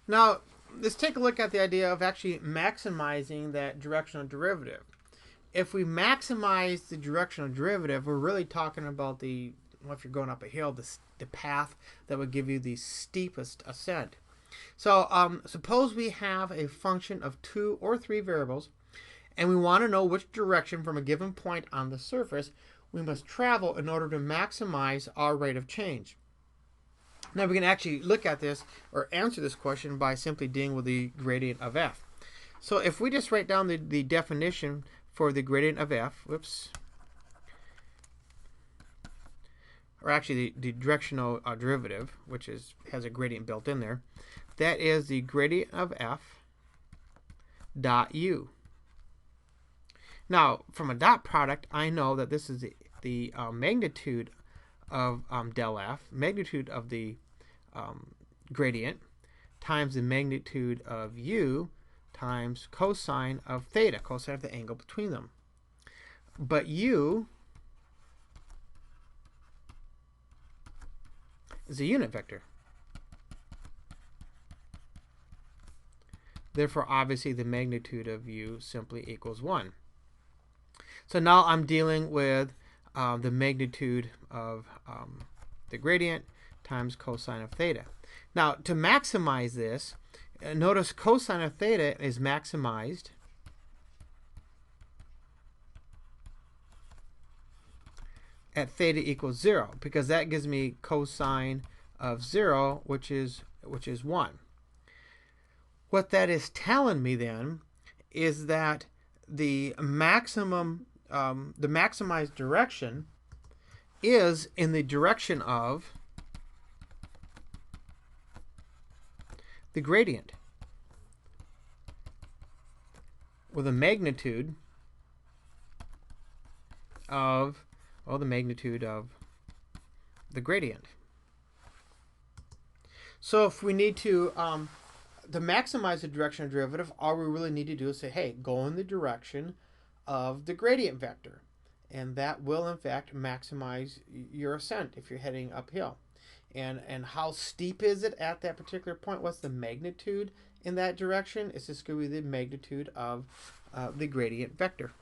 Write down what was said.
Now, let's take a look at the idea of actually maximizing that directional derivative. If we maximize the directional derivative, we're really talking about well, if you're going up a hill, the path that would give you the steepest ascent. So suppose we have a function of 2 or 3 variables, and we want to know which direction from a given point on the surface we must travel in order to maximize our rate of change. Now we can actually look at this or answer this question by simply dealing with the gradient of f. So if we just write down the definition for the gradient of f, whoops, or actually the directional derivative, which has a gradient built in there, that is the gradient of f dot u. Now, from a dot product, I know that this is the magnitude of del f, magnitude of the gradient, times the magnitude of u times cosine of theta, cosine of the angle between them. But u is a unit vector. Therefore, obviously, the magnitude of u simply equals 1. So now I'm dealing with the magnitude of the gradient times cosine of theta. Now, to maximize this, notice cosine of theta is maximized at theta equals 0, because that gives me cosine of 0, which is 1. What that is telling me then is that the maximized direction is in the direction of the gradient with a magnitude of, well, the magnitude of the gradient. So if we need to maximize the directional derivative, all we really need to do is say, hey, go in the direction of the gradient vector. And that will, in fact, maximize your ascent if you're heading uphill. And how steep is it at that particular point? What's the magnitude in that direction? It's just going to be the magnitude of the gradient vector.